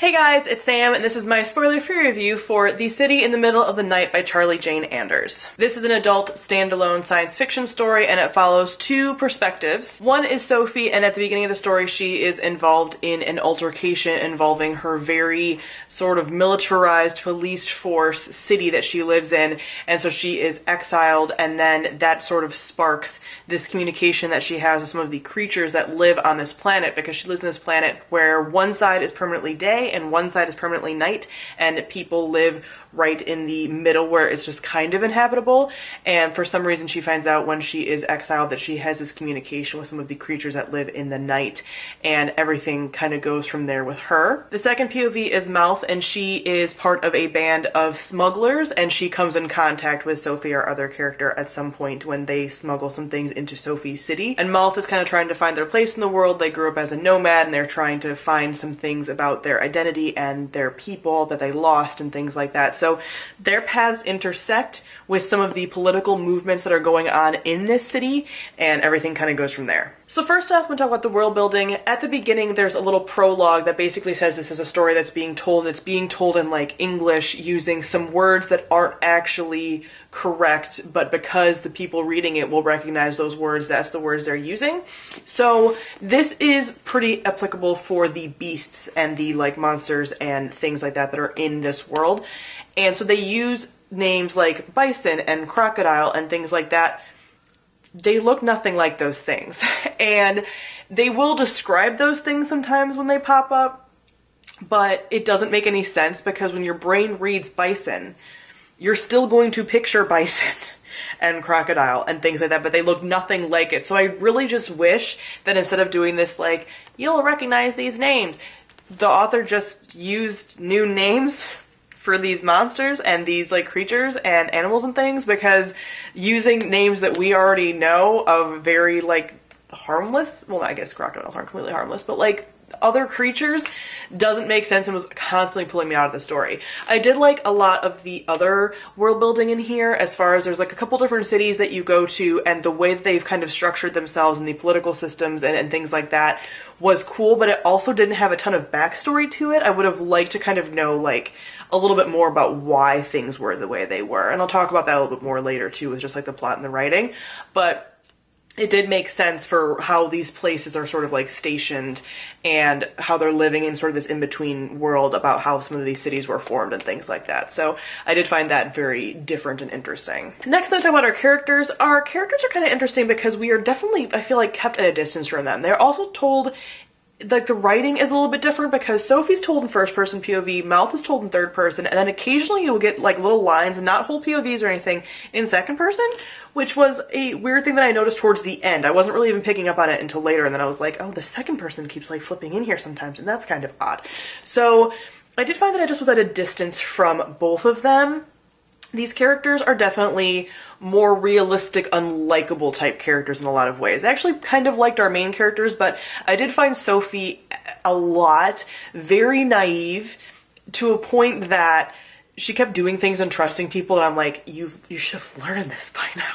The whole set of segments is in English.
Hey guys, it's Sam, and this is my spoiler-free review for The City in the Middle of the Night by Charlie Jane Anders. This is an adult, standalone science fiction story, and it follows two perspectives. One is Sophie, and at the beginning of the story, she is involved in an altercation involving her very sort of militarized police force city that she lives in, and so she is exiled, and then that sort of sparks this communication that she has with some of the creatures that live on this planet, because she lives on this planet where one side is permanently day and one side is permanently night, and people live right in the middle where it's just kind of inhabitable. And for some reason she finds out when she is exiled that she has this communication with some of the creatures that live in the night, and everything kind of goes from there with her. The second POV is Mouth, and she is part of a band of smugglers, and she comes in contact with Sophie, our other character, at some point when they smuggle some things into Sophie's city. And Mouth is kind of trying to find their place in the world. They grew up as a nomad, and they're trying to find some things about their identity and their people that they lost and things like that. So their paths intersect with some of the political movements that are going on in this city, and everything kind of goes from there. So first off, I'm going to talk about the world building. At the beginning, there's a little prologue that basically says this is a story that's being told, and it's being told in like English using some words that aren't actually correct, but because the people reading it will recognize those words, that's the words they're using. So this is pretty applicable for the beasts and the like monsters and things like that that are in this world. And so they use names like bison and crocodile and things like that. They look nothing like those things. And they will describe those things sometimes when they pop up, but it doesn't make any sense because when your brain reads bison, you're still going to picture bison and crocodile and things like that, but they look nothing like it. So I really just wish that instead of doing this like, you'll recognize these names, the author just used new names for these monsters and these like creatures and animals and things, because using names that we already know of very like harmless, well, I guess crocodiles aren't completely harmless, but like other creatures doesn't make sense and was constantly pulling me out of the story. I did like a lot of the other world building in here, as far as there's like a couple different cities that you go to, and the way that they've kind of structured themselves and the political systems and things like that was cool, but it also didn't have a ton of backstory to it. I would have liked to kind of know like a little bit more about why things were the way they were, and I'll talk about that a little bit more later too with just like the plot and the writing, but it did make sense for how these places are sort of like stationed and how they're living in sort of this in-between world about how some of these cities were formed and things like that. So I did find that very different and interesting. Next, I'm going to talk about our characters. Our characters are kind of interesting because we are definitely, I feel like, kept at a distance from them. They're also told, like, the writing is a little bit different because Sophie's told in first person POV, Mouth is told in third person, and then occasionally you'll get like little lines, not whole POVs or anything, in second person, which was a weird thing that I noticed towards the end. I wasn't really even picking up on it until later, and then I was like, oh, the second person keeps like flipping in here sometimes, and that's kind of odd. So I did find that I just was at a distance from both of them. These characters are definitely more realistic, unlikable type characters in a lot of ways. I actually kind of liked our main characters, but I did find Sophie a lot very naive, to a point that she kept doing things and trusting people and I'm like, you should have learned this by now.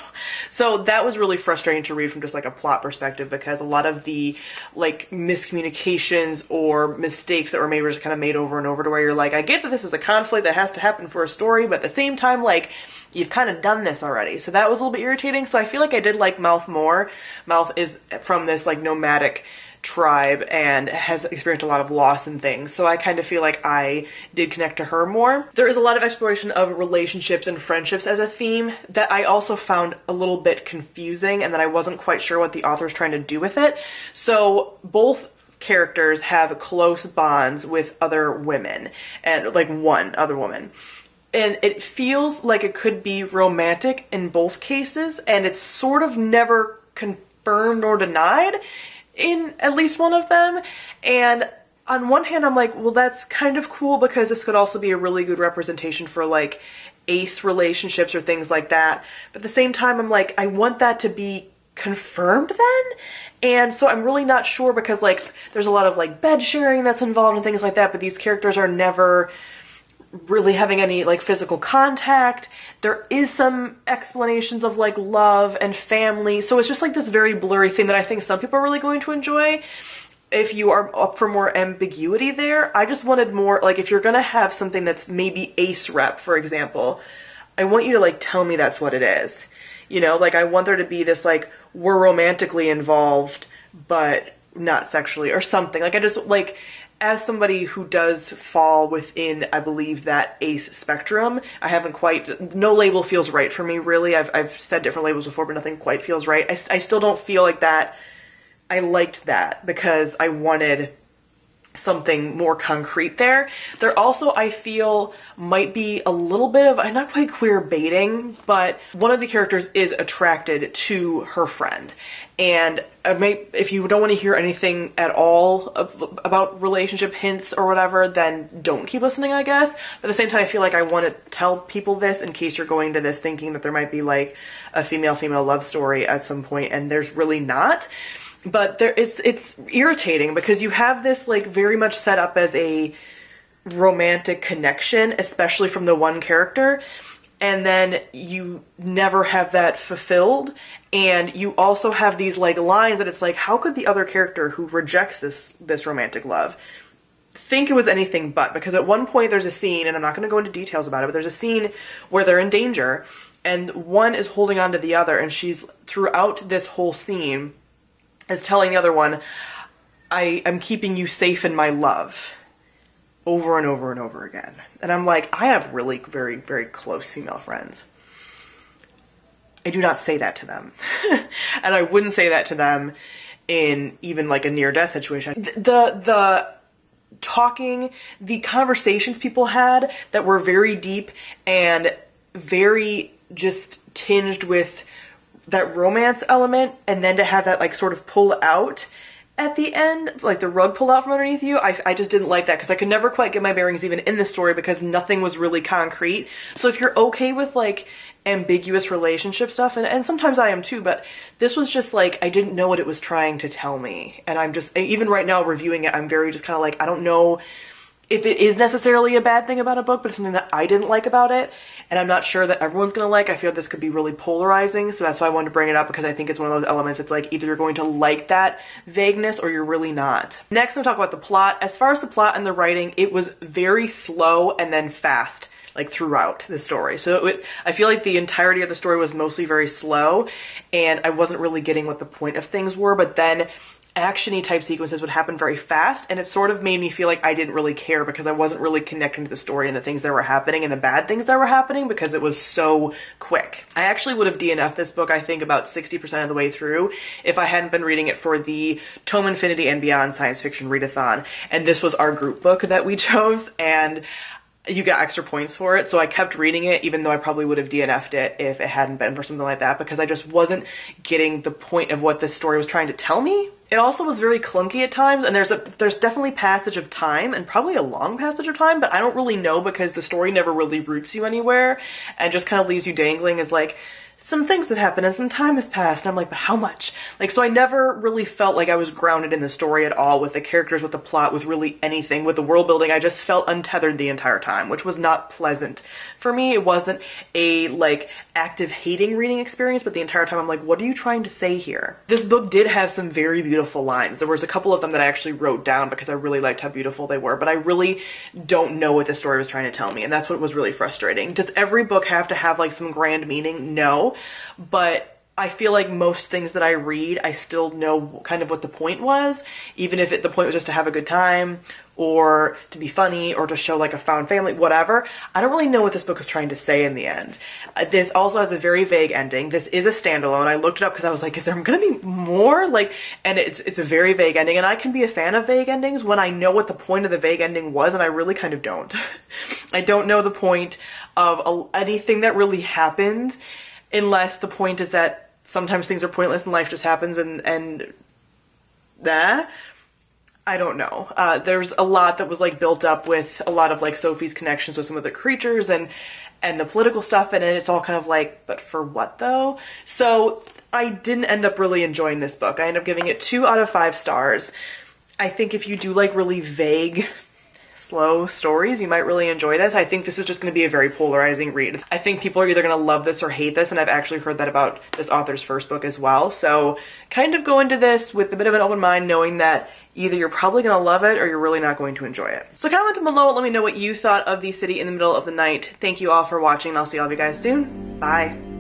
So that was really frustrating to read from just like a plot perspective, because a lot of the like miscommunications or mistakes that were made were just kind of made over and over, to where you're like, I get that this is a conflict that has to happen for a story, but at the same time, like, you've kind of done this already. So that was a little bit irritating. So I feel like I did like Mouth more. Mouth is from this like nomadic tribe and has experienced a lot of loss and things, so I kind of feel like I did connect to her more. There is a lot of exploration of relationships and friendships as a theme that I also found a little bit confusing, and that I wasn't quite sure what the author's trying to do with it. So both characters have close bonds with other women, and like one other woman, and it feels like it could be romantic in both cases, and it's sort of never confirmed or denied in at least one of them. And on one hand I'm like, well, that's kind of cool, because this could also be a really good representation for like ace relationships or things like that, but at the same time I'm like, I want that to be confirmed then. And so I'm really not sure, because like there's a lot of like bed sharing that's involved and things like that, but these characters are never really having any like physical contact. There is some explanations of like love and family, so it's just like this very blurry thing that I think some people are really going to enjoy. if you are up for more ambiguity there, I just wanted more, like, if you're gonna have something that's maybe ace rep, for example, I want you to, like, tell me that's what it is. You know, like, I want there to be this, like, we're romantically involved, but not sexually, or something. Like, I just, like, as somebody who does fall within, I believe, that ace spectrum, I haven't quite, no label feels right for me, really. I've said different labels before, but nothing quite feels right. I still don't feel like that. I liked that because I wanted something more concrete there. There also, I feel, might be a little bit of, not quite queer baiting, but one of the characters is attracted to her friend. And if you don't want to hear anything at all about relationship hints or whatever, then don't keep listening, I guess. But at the same time, I feel like I want to tell people this in case you're going to this thinking that there might be like a female-female love story at some point, and there's really not. But it's irritating because you have this like very much set up as a romantic connection, especially from the one character, and then you never have that fulfilled. And you also have these like lines that it's like, how could the other character who rejects this romantic love think it was anything but? Because at one point there's a scene, and I'm not going to go into details about it, but there's a scene where they're in danger and one is holding on to the other, and she's throughout this whole scene is telling the other one, I'm keeping you safe in my love, over and over and over again. And I'm like, I have really very, very close female friends. I do not say that to them. And I wouldn't say that to them in even like a near-death situation. The talking, the conversations people had that were very deep and very just tinged with that romance element, and then to have that like sort of pull out at the end, like the rug pull out from underneath you, I just didn't like that because I could never quite get my bearings even in the story because nothing was really concrete. So if you're okay with like ambiguous relationship stuff, and sometimes I am too, but this was just like, I didn't know what it was trying to tell me. And I'm just, even right now reviewing it, I'm very just kind of like, I don't know if it is necessarily a bad thing about a book, but it's something that I didn't like about it, and I'm not sure that everyone's gonna like. I feel this could be really polarizing, so that's why I wanted to bring it up, because I think it's one of those elements. It's like, either you're going to like that vagueness or you're really not. Next, I'm gonna talk about the plot. As far as the plot and the writing, it was very slow and then fast, like throughout the story. So I feel like the entirety of the story was mostly very slow, and I wasn't really getting what the point of things were, but then action-y type sequences would happen very fast, and it sort of made me feel like I didn't really care because I wasn't really connecting to the story and the things that were happening and the bad things that were happening because it was so quick. I actually would have DNF'd this book, I think, about 60% of the way through if I hadn't been reading it for the Tome Infinity and Beyond Science Fiction Readathon, and this was our group book that we chose, and you got extra points for it, so I kept reading it even though I probably would have DNF'd it if it hadn't been for something like that, because I just wasn't getting the point of what this story was trying to tell me. It also was very clunky at times, and there's definitely passage of time, and probably a long passage of time, but I don't really know because the story never really roots you anywhere and just kind of leaves you dangling as like, some things have happened and some time has passed, and I'm like, but how much? Like, so I never really felt like I was grounded in the story at all, with the characters, with the plot, with really anything, with the world building. I just felt untethered the entire time, which was not pleasant. For me, it wasn't a, like, active hating reading experience, but the entire time I'm like, what are you trying to say here? This book did have some very beautiful lines. There was a couple of them that I actually wrote down because I really liked how beautiful they were, but I really don't know what the story was trying to tell me, and that's what was really frustrating. Does every book have to have, like, some grand meaning? No. But I feel like most things that I read, I still know kind of what the point was, even if the point was just to have a good time, or to be funny, or to show like a found family, whatever. I don't really know what this book was trying to say in the end. This also has a very vague ending. This is a standalone. I looked it up because I was like, is there gonna be more? Like, and it's a very vague ending, and I can be a fan of vague endings when I know what the point of the vague ending was, and I really kind of don't. I don't know the point of anything that really happened, unless the point is that sometimes things are pointless and life just happens, and I don't know. There's a lot that was like built up with a lot of like Sophie's connections with some of the creatures and the political stuff, and it's all kind of like, but for what though? So I didn't end up really enjoying this book. I ended up giving it 2 out of 5 stars. I think if you do like really vague slow stories, you might really enjoy this. I think this is just going to be a very polarizing read. I think people are either going to love this or hate this, and I've actually heard that about this author's first book as well. So kind of go into this with a bit of an open mind, knowing that either you're probably going to love it or you're really not going to enjoy it. So comment below, let me know what you thought of The City in the Middle of the Night. Thank you all for watching, and I'll see all of you guys soon. Bye.